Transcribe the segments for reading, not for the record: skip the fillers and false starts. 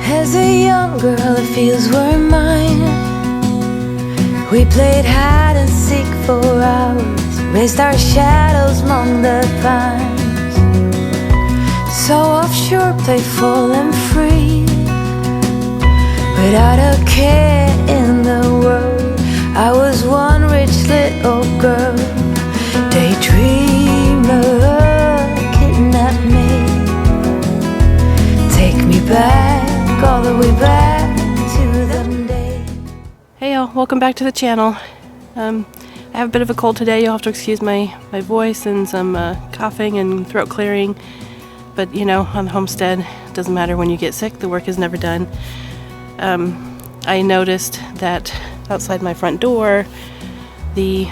As a young girl, the fields were mine. We played hide and seek for hours, raised our shadows among the pines. So offshore, playful and free, without a care in the world. I was one rich little girl, daydreamer, kidnap me, take me back, all the way back to them days. Hey y'all, welcome back to the channel. I have a bit of a cold today. You'll have to excuse my voice and some coughing and throat clearing. But you know, on the homestead, it doesn't matter when you get sick, the work is never done. I noticed that outside my front door, the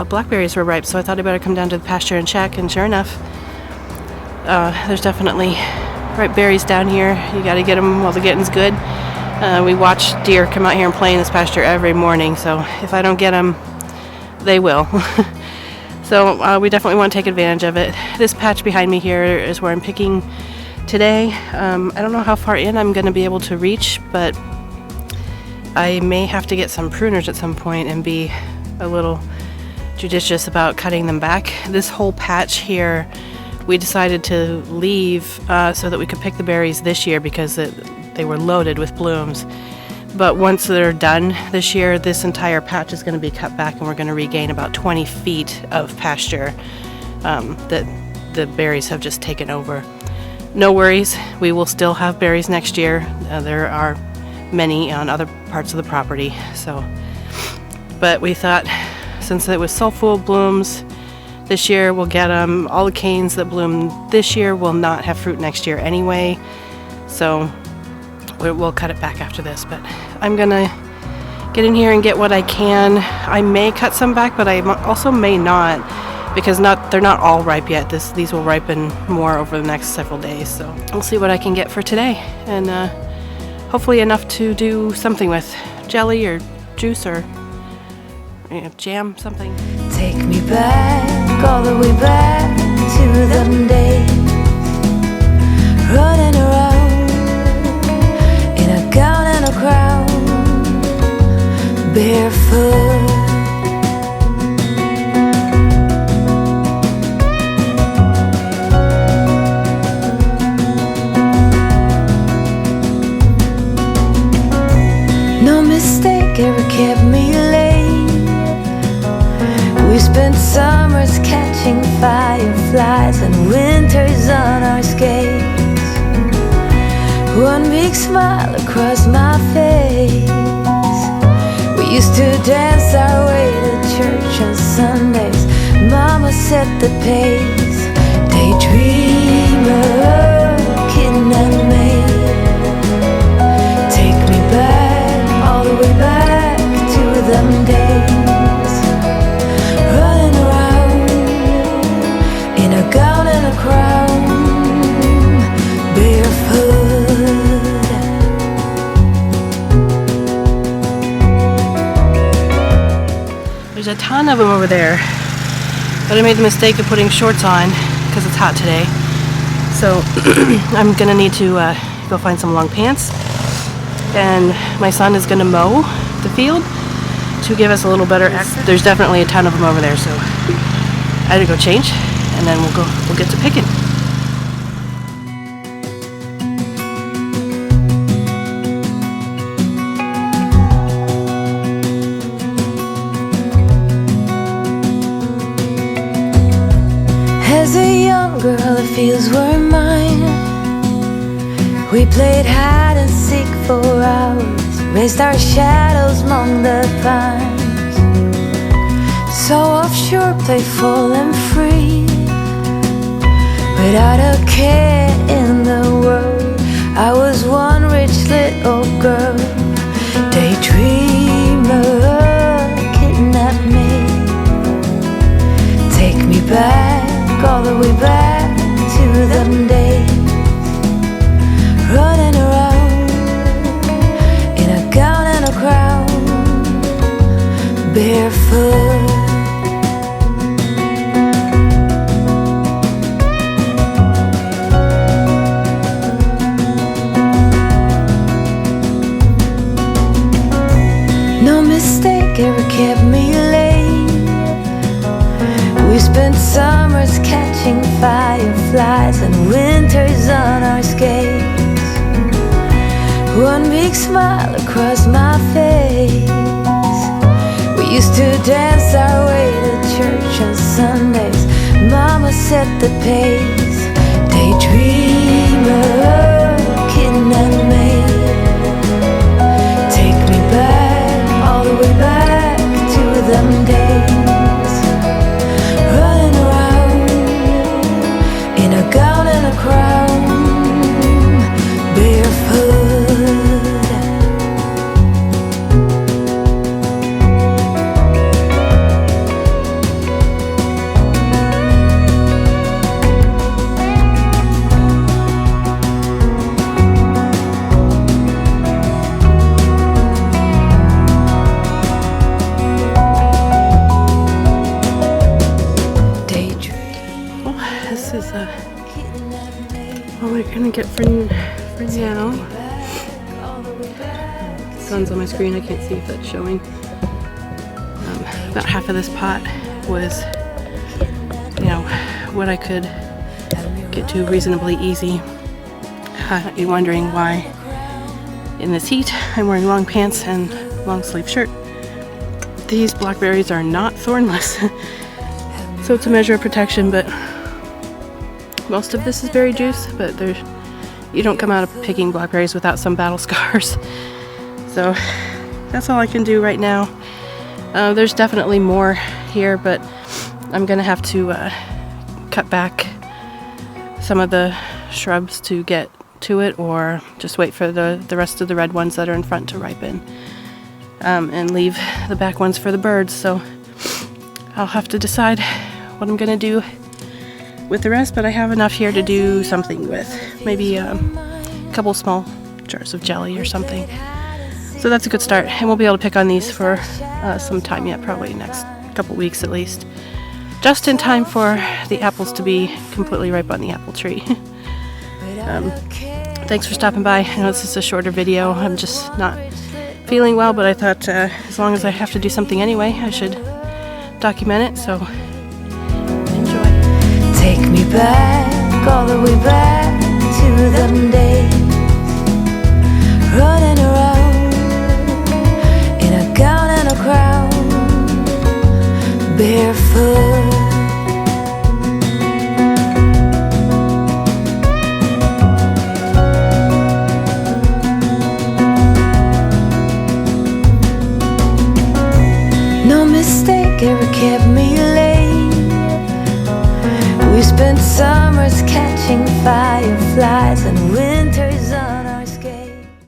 blackberries were ripe, so I thought I'd better come down to the pasture and check, and sure enough, there's definitely ripe berries down here. You gotta get them while the getting's good. We watch deer come out here and play in this pasture every morning, so if I don't get them, they will. So we definitely want to take advantage of it. This patch behind me here is where I'm picking today. I don't know how far in I'm going to be able to reach, but I may have to get some pruners at some point and be a little judicious about cutting them back. This whole patch here we decided to leave so that we could pick the berries this year because they were loaded with blooms. But once they're done this year, this entire patch is going to be cut back and we're going to regain about 20 feet of pasture that the berries have just taken over. No worries, we will still have berries next year. There are many on other parts of the property. But we thought, since it was so full of blooms this year, we'll get them. All the canes that bloom this year will not have fruit next year anyway, so we'll cut it back after this. But I'm gonna get in here and get what I can. I may cut some back, but I also may not, because they're not all ripe yet. These will ripen more over the next several days, so we'll see what I can get for today, and hopefully enough to do something with, jelly or juice or jam, something. Take me back, all the way back to them days, running around in a gown and a crown, barefoot. No mistake ever kept me late. We spent summers catching fireflies and winters on our skates. One big smile across my face. We used to dance our way to church on Sundays. Mama set the pace. Daydreamer, kidnap me, take me back, all the way back to them days, running around in a gown and a crown, barefoot. There's a ton of them over there, but I made the mistake of putting shorts on because it's hot today. So I'm gonna need to go find some long pants, and my son is gonna mow the field to give us a little better access. There's definitely a ton of them over there, so I had to go change, and then we'll get to picking. As a young girl, the fields were mine. We played hide and seek for hours, raised our shadows among the pines. So offshore, playful and free, without a care in the world. I was one rich little girl, daydreamer, kidnap me, take me back, all the way back to them days, running around in a gown and a crown, barefoot. mistake ever kept me late. We spent summers catching fireflies and winters on our skates. One big smile across my face. We used to dance our way to church on Sundays. Mama set the pace. Daydreamer, kitten and maid. Take me back, all the way back to them days. Running around in a gown and a crown, barefoot. This is all we're gonna get for now. Sun's on my screen, I can't see if that's showing. About half of this pot was, what I could get to reasonably easy. You're wondering why in this heat I'm wearing long pants and long sleeve shirt. These blackberries are not thornless, so it's a measure of protection, but most of this is berry juice, but you don't come out of picking blackberries without some battle scars. So that's all I can do right now. There's definitely more here, but I'm gonna have to cut back some of the shrubs to get to it, or just wait for the rest of the red ones that are in front to ripen, and leave the back ones for the birds. So I'll have to decide what I'm gonna do with the rest, but I have enough here to do something with. Maybe a couple small jars of jelly or something. So that's a good start, and we'll be able to pick on these for some time yet, probably next couple weeks at least. Just in time for the apples to be completely ripe on the apple tree. Thanks for stopping by. I know this is a shorter video. I'm just not feeling well, but I thought as long as I have to do something anyway, I should document it, so enjoy. Take me back, all the way back to them days. Running around in a gown and a crown, barefoot. No mistake ever kept me late. We spent summers catching fireflies and